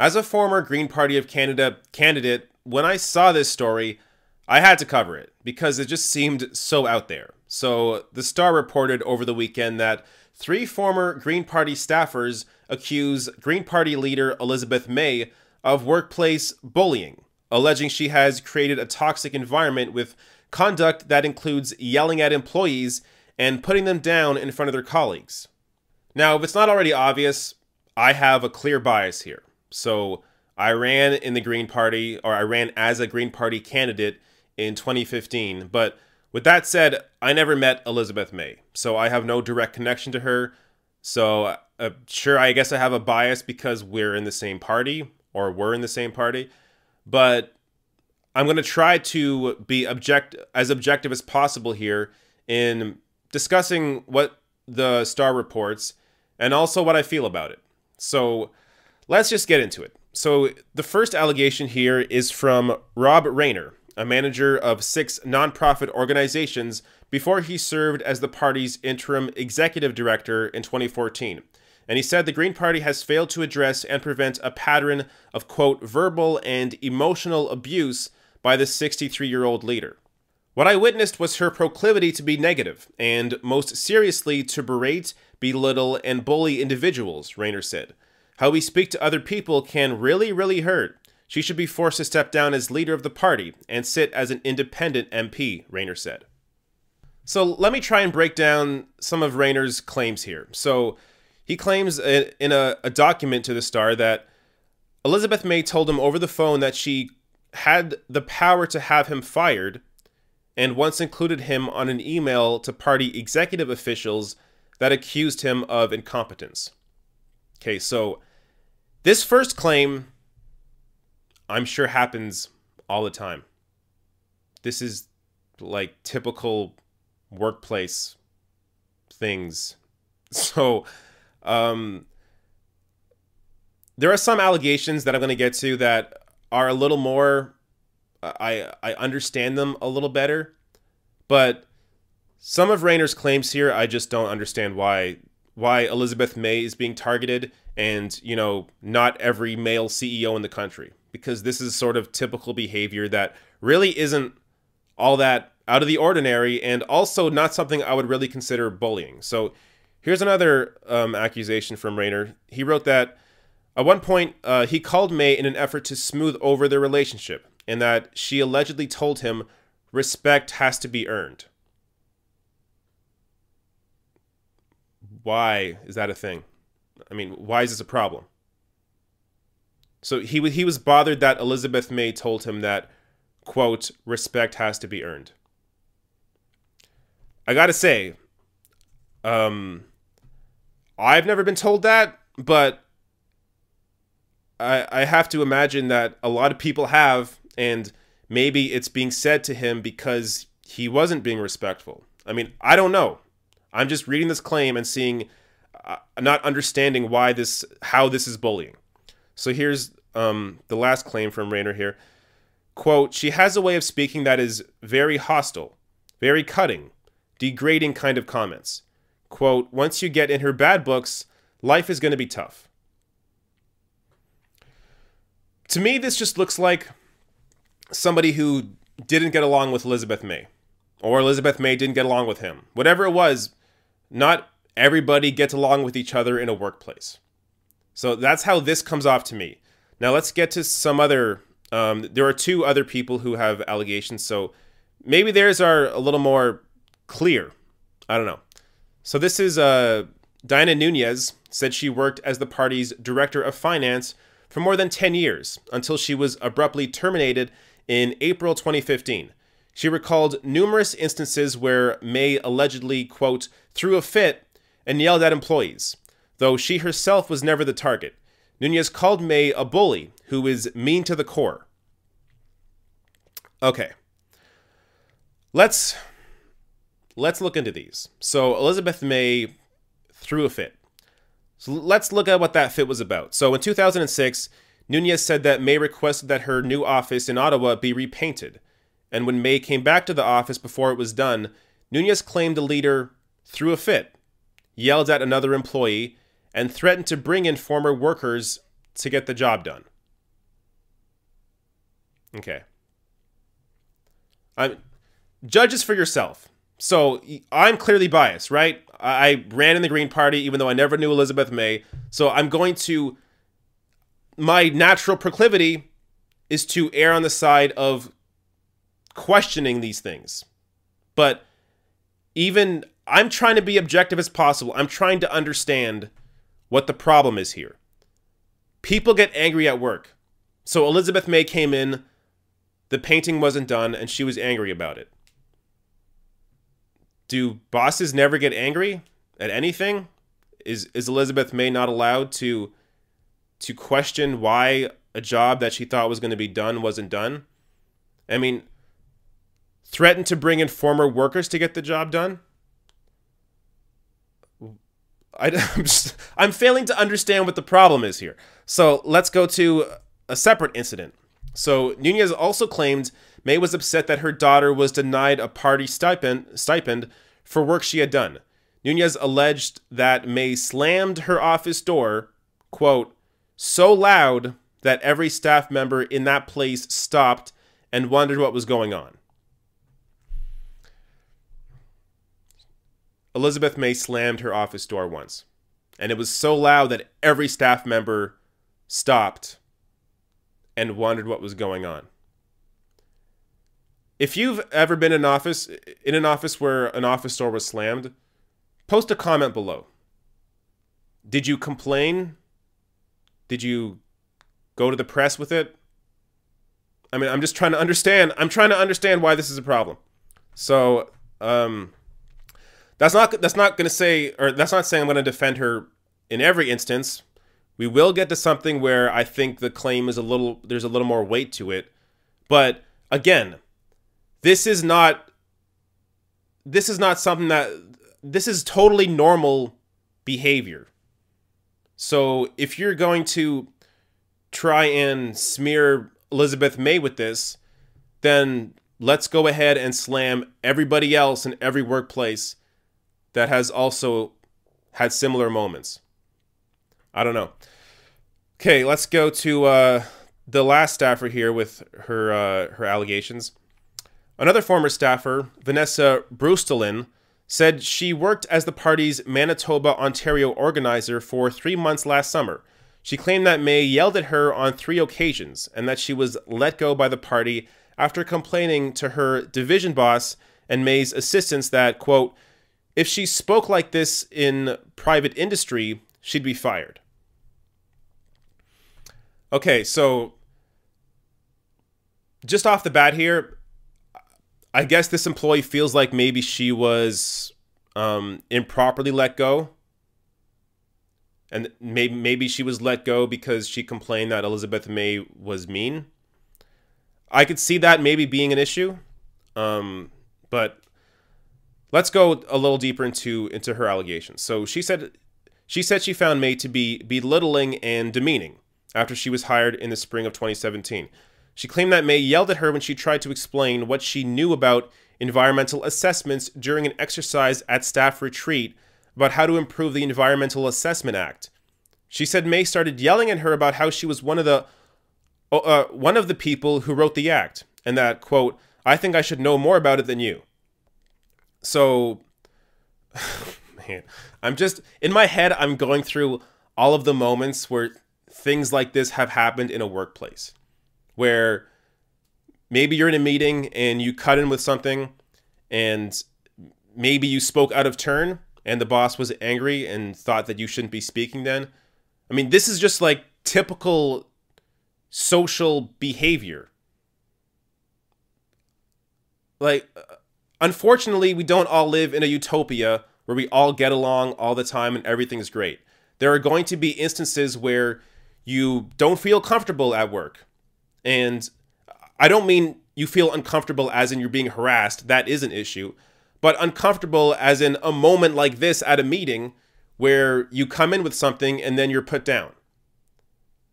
As a former Green Party of Canada candidate, when I saw this story, I had to cover it because it just seemed so out there. So the Star reported over the weekend that 3 former Green Party staffers accuse Green Party leader Elizabeth May of workplace bullying, alleging she has created a toxic environment with conduct that includes yelling at employees and putting them down in front of their colleagues. Now, if it's not already obvious, I have a clear bias here. So I ran in the Green Party, or I ran as a Green Party candidate in 2015. But with that said, I never met Elizabeth May, so I have no direct connection to her. So sure, I guess I have a bias because we're in the same party, or we're in the same party. But I'm going to try to be as objective as possible here in discussing what the Star reports and also what I feel about it. So let's just get into it. So the first allegation here is from Rob Rayner, a manager of 6 nonprofit organizations before he served as the party's interim executive director in 2014. And he said the Green Party has failed to address and prevent a pattern of, quote, verbal and emotional abuse by the 63-year-old leader. What I witnessed was her proclivity to be negative, and most seriously to berate, belittle, and bully individuals, Rayner said. How we speak to other people can really hurt. She should be forced to step down as leader of the party and sit as an independent MP, Rayner said. So let me try and break down some of Rayner's claims here. So he claims in a document to the Star that Elizabeth May told him over the phone that she had the power to have him fired and once included him on an email to party executive officials that accused him of incompetence. Okay, so this first claim, I'm sure happens all the time. This is like typical workplace things. So, there are some allegations that I'm going to get to that are a little more, I understand them a little better, but some of Rayner's claims here, I just don't understand why Elizabeth May is being targeted and, you know, not every male CEO in the country, because this is sort of typical behavior that really isn't all that out of the ordinary and also not something I would really consider bullying. So here's another accusation from Rayner. He wrote that at one point he called May in an effort to smooth over their relationship and that she allegedly told him respect has to be earned. Why is that a thing? I mean, why is this a problem? So he was bothered that Elizabeth May told him that, quote, respect has to be earned. I gotta say, I've never been told that, but I have to imagine that a lot of people have, and maybe it's being said to him because he wasn't being respectful. I mean, I don't know. I'm just reading this claim and seeing, not understanding how this is bullying. So here's the last claim from Rayner here. Quote, she has a way of speaking that is very hostile, very cutting, degrading kind of comments. Quote, once you get in her bad books, life is going to be tough. To me, this just looks like somebody who didn't get along with Elizabeth May, or Elizabeth May didn't get along with him. Whatever it was, not everybody gets along with each other in a workplace. So that's how this comes off to me. Now let's get to some other, there are 2 other people who have allegations, so maybe theirs are a little more clear. I don't know. So this is Diana Nunez said she worked as the party's director of finance for more than 10 years until she was abruptly terminated in April 2015. She recalled numerous instances where May allegedly, quote, threw a fit and yelled at employees, though she herself was never the target. Nunez called May a bully who is mean to the core. Okay. Let's look into these. So Elizabeth May threw a fit. So let's look at what that fit was about. So in 2006, Nunez said that May requested that her new office in Ottawa be repainted. And when May came back to the office before it was done, Nunez claimed the leader threw a fit, yelled at another employee, and threatened to bring in former workers to get the job done. Okay. Judge this for yourself. So I'm clearly biased, right? I ran in the Green Party even though I never knew Elizabeth May. So I'm going to... My natural proclivity is to err on the side of questioning these things. But even... I'm trying to be objective as possible. I'm trying to understand what the problem is here. People get angry at work. So Elizabeth May came in, the painting wasn't done, and she was angry about it. Do bosses never get angry at anything? Is Elizabeth May not allowed to question why a job that she thought was going to be done wasn't done? I mean, threaten to bring in former workers to get the job done? I'm failing to understand what the problem is here. So let's go to a separate incident. So Nunez also claimed May was upset that her daughter was denied a party stipend for work she had done. Nunez alleged that May slammed her office door, quote, so loud that every staff member in that place stopped and wondered what was going on. Elizabeth May slammed her office door once, and it was so loud that every staff member stopped and wondered what was going on. If you've ever been in an office where an office door was slammed, post a comment below. Did you complain? Did you go to the press with it? I mean, I'm just trying to understand. I'm trying to understand why this is a problem. So, that's not going to say, or that's not saying I'm going to defend her in every instance. We will get to something where I think the claim is there's a little more weight to it. But again, this is not something this is totally normal behavior. So if you're going to try and smear Elizabeth May with this, then let's go ahead and slam everybody else in every workplace that has also had similar moments. I don't know. Okay, let's go to the last staffer here with her allegations. Another former staffer, Vanessa Bruse, said she worked as the party's Manitoba, Ontario organizer for 3 months last summer. She claimed that May yelled at her on 3 occasions and that she was let go by the party after complaining to her division boss and May's assistants that, quote, if she spoke like this in private industry, she'd be fired. Okay, so just off the bat here, I guess this employee feels like maybe she was improperly let go. And maybe she was let go because she complained that Elizabeth May was mean. I could see that maybe being an issue. But let's go a little deeper into her allegations. So she said she found May to be belittling and demeaning after she was hired in the spring of 2017. She claimed that May yelled at her when she tried to explain what she knew about environmental assessments during an exercise at staff retreat about how to improve the Environmental Assessment Act. She said May started yelling at her about how she was one of the people who wrote the act, and that, quote, I think I should know more about it than you. So, man, I'm just, in my head, I'm going through all of the moments where things like this have happened in a workplace, where maybe you're in a meeting and you cut in with something and maybe you spoke out of turn and the boss was angry and thought that you shouldn't be speaking then. I mean, this is just like typical social behavior. Like, unfortunately, we don't all live in a utopia where we all get along all the time and everything's great. There are going to be instances where you don't feel comfortable at work. And I don't mean you feel uncomfortable as in you're being harassed. That is an issue. But uncomfortable as in a moment like this at a meeting where you come in with something and then you're put down.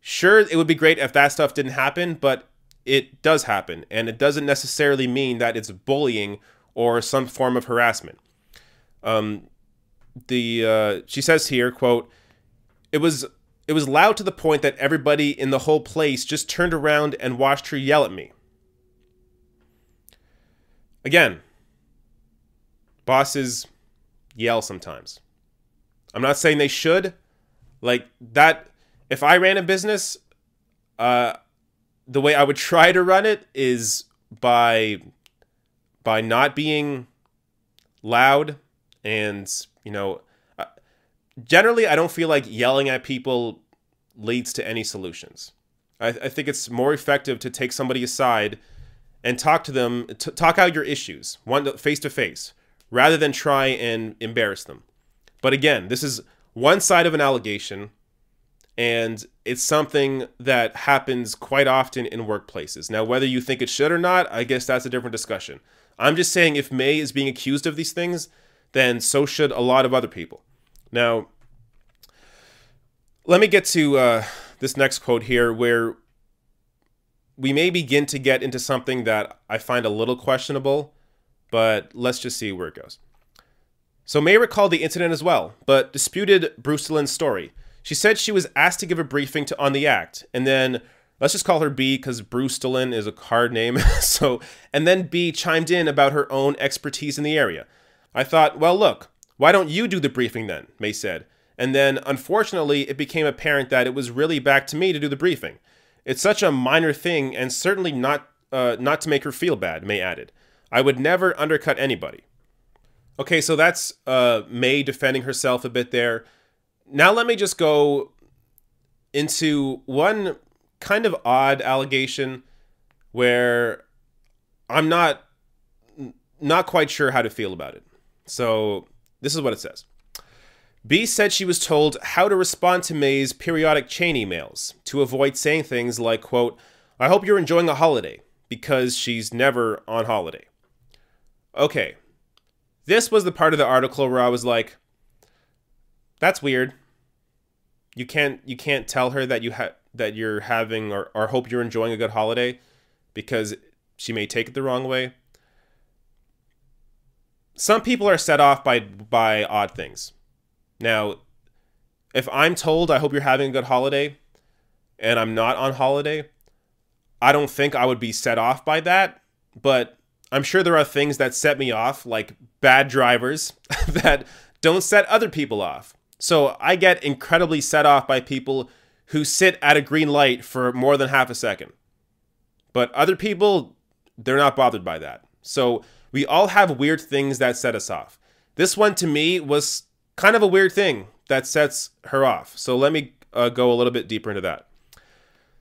Sure, it would be great if that stuff didn't happen, but it does happen. And it doesn't necessarily mean that it's bullying or some form of harassment. She says here, quote, it was it was loud to the point that everybody in the whole place just turned around and watched her yell at me. Again, bosses yell sometimes. I'm not saying they should. Like that, if I ran a business, the way I would try to run it is by not being loud and, generally I don't feel like yelling at people leads to any solutions. I think it's more effective to take somebody aside and talk to them, talk out your issues, face to face, rather than try and embarrass them. But again, this is one side of an allegation, and it's something that happens quite often in workplaces. Now, whether you think it should or not, I guess that's a different discussion. I'm just saying if May is being accused of these things, then so should a lot of other people. Now, let me get to this next quote here, where we may begin to get into something that I find a little questionable, but let's just see where it goes. So May recalled the incident as well, but disputed Brustelin's story. She said she was asked to give a briefing on the act, and then, let's just call her B because Brustelin is a hard name, and then B chimed in about her own expertise in the area. I thought, well, look, why don't you do the briefing then, May said. And then, unfortunately, it became apparent that it was really back to me to do the briefing. It's such a minor thing, and certainly not to make her feel bad, May added. I would never undercut anybody. Okay, so that's May defending herself a bit there. Now let me just go into one kind of odd allegation where I'm not quite sure how to feel about it. So this is what it says. B said she was told how to respond to May's periodic chain emails to avoid saying things like, quote, I hope you're enjoying a holiday, because she's never on holiday. Okay. This was the part of the article where I was like, that's weird. You can't tell her that you're having or hope you're enjoying a good holiday because she may take it the wrong way. Some people are set off by odd things. Now, if I'm told I hope you're having a good holiday and I'm not on holiday, I don't think I would be set off by that, but I'm sure there are things that set me off, like bad drivers that don't set other people off. So I get incredibly set off by people who sit at a green light for more than half a second. But other people, they're not bothered by that. So we all have weird things that set us off. This one to me was kind of a weird thing that sets her off. So let me go a little bit deeper into that.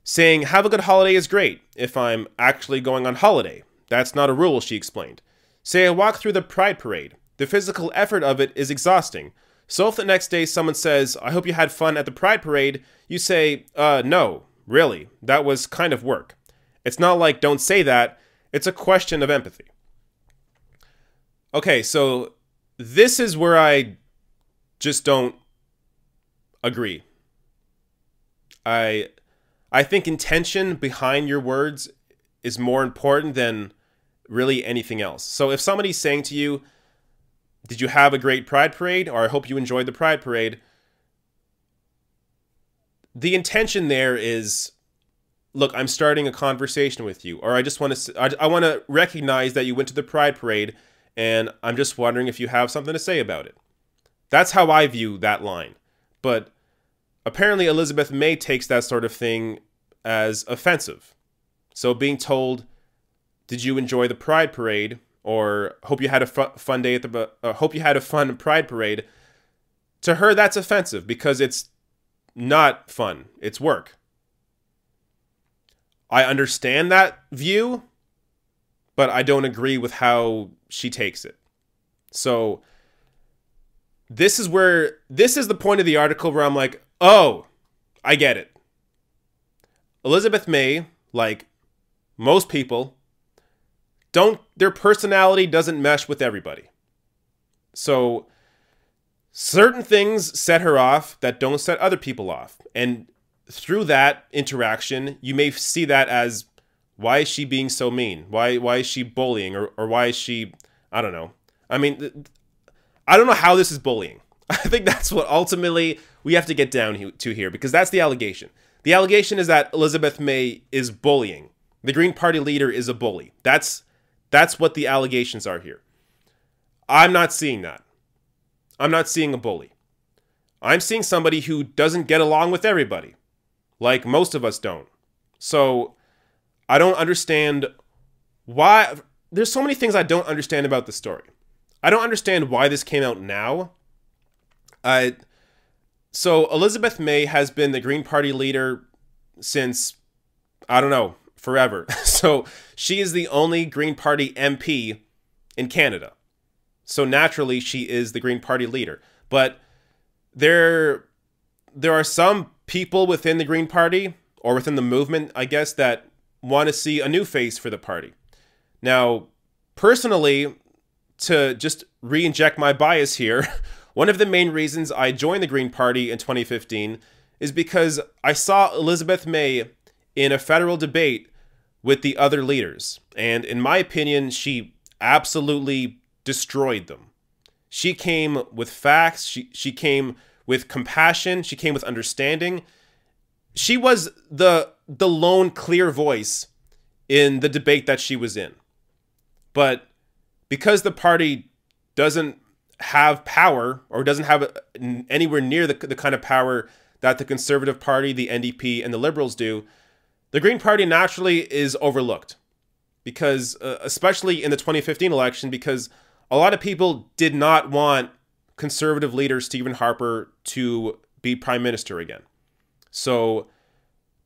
Saying, have a good holiday is great if I'm actually going on holiday. That's not a rule, she explained. Say I walk through the Pride Parade. The physical effort of it is exhausting. So if the next day someone says, I hope you had fun at the Pride Parade, you say, no, really, that was kind of work. It's not like don't say that. It's a question of empathy. Okay, so this is where I just don't agree. I think intention behind your words is more important than really anything else. So if somebody's saying to you, did you have a great Pride Parade? Or I hope you enjoyed the Pride Parade. The intention there is, look, I'm starting a conversation with you. Or I just want to, I want to recognize that you went to the Pride Parade and I'm just wondering if you have something to say about it. That's how I view that line. But apparently Elizabeth May takes that sort of thing as offensive. So being told, did you enjoy the Pride Parade? Or hope you had a fun day at the hope you had a fun Pride Parade. To her, that's offensive because it's not fun. It's work. I understand that view, but I don't agree with how she takes it. So this is the point of the article where I'm like, oh, I get it. Elizabeth May, like most people, their personality doesn't mesh with everybody. So certain things set her off that don't set other people off. And through that interaction, you may see that as, why is she being so mean? Why is she bullying? Or why is she, I don't know. I mean, I don't know how this is bullying. I think that's what ultimately we have to get down to here, because that's the allegation. The allegation is that Elizabeth May is bullying. The Green Party leader is a bully. That's what the allegations are here. I'm not seeing that. I'm not seeing a bully. I'm seeing somebody who doesn't get along with everybody, like most of us don't. So I don't understand why. There's so many things I don't understand about the story. I don't understand why this came out now. So Elizabeth May has been the Green Party leader since, I don't know, forever. So she is the only Green Party MP in Canada. So naturally, she is the Green Party leader. But there are some people within the Green Party, or within the movement, I guess, that want to see a new face for the party. Now, personally, to just re-inject my bias here, one of the main reasons I joined the Green Party in 2015 is because I saw Elizabeth May in a federal debate with the other leaders. And in my opinion, she absolutely destroyed them. She came with facts. She came with compassion. She came with understanding. She was the lone clear voice in the debate that she was in. But because the party doesn't have power, or doesn't have anywhere near the kind of power that the Conservative Party, the NDP, and the Liberals do, the Green Party naturally is overlooked. Because, especially in the 2015 election, because a lot of people did not want Conservative leader Stephen Harper to be Prime Minister again. So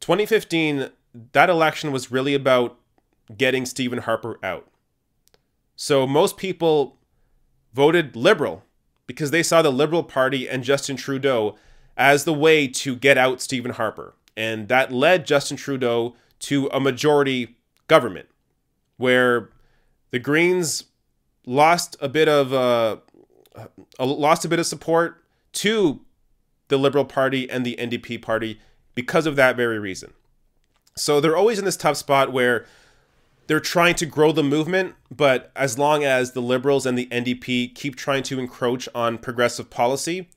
2015, that election was really about getting Stephen Harper out. So most people voted Liberal because they saw the Liberal Party and Justin Trudeau as the way to get out Stephen Harper. And that led Justin Trudeau to a majority government where the Greens lost a bit of support to the Liberal Party and the NDP party because of that very reason. So they're always in this tough spot where they're trying to grow the movement, but as long as the Liberals and the NDP keep trying to encroach on progressive policy,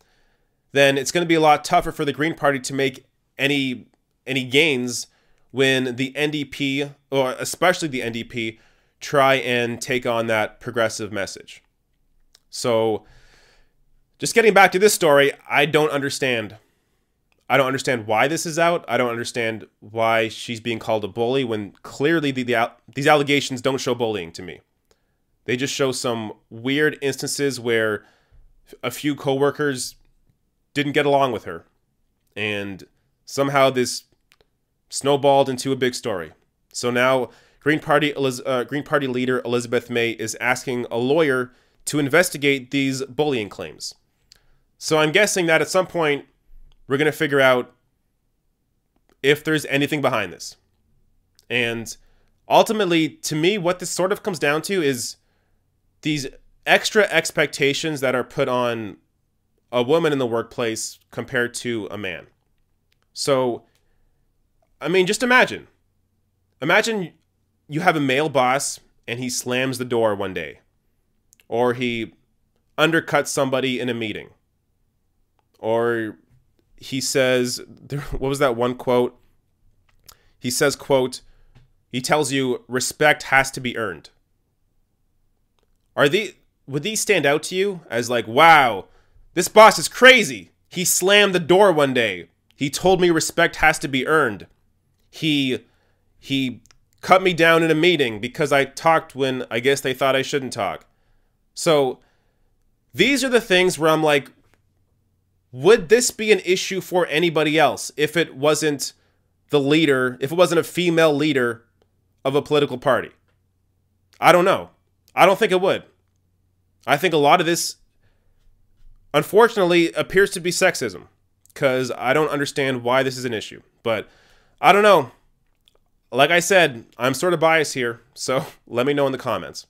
then it's going to be a lot tougher for the Green Party to make any gains when the NDP, or especially the NDP, try and take on that progressive message. So just getting back to this story, I don't understand why this is out. I don't understand why she's being called a bully when clearly these allegations don't show bullying to me. They just show some weird instances where a few coworkers didn't get along with her, and somehow this snowballed into a big story. So now Green Party leader Elizabeth May is asking a lawyer to investigate these bullying claims. So I'm guessing that at some point we're going to figure out if there's anything behind this. And ultimately, to me, what this sort of comes down to is these extra expectations that are put on a woman in the workplace compared to a man. So, I mean, just imagine. Imagine you have a male boss and he slams the door one day. Or he undercuts somebody in a meeting. Or he says, what was that one quote? He says, quote, he tells you respect has to be earned. Would these stand out to you as like, wow, this boss is crazy. He slammed the door one day. He told me respect has to be earned. He cut me down in a meeting because I talked when I guess they thought I shouldn't talk. So these are the things where I'm like, would this be an issue for anybody else if it wasn't the leader, if it wasn't a female leader of a political party? I don't know. I don't think it would. I think a lot of this, unfortunately, appears to be sexism, because I don't understand why this is an issue. But I don't know. Like I said, I'm sort of biased here, so let me know in the comments.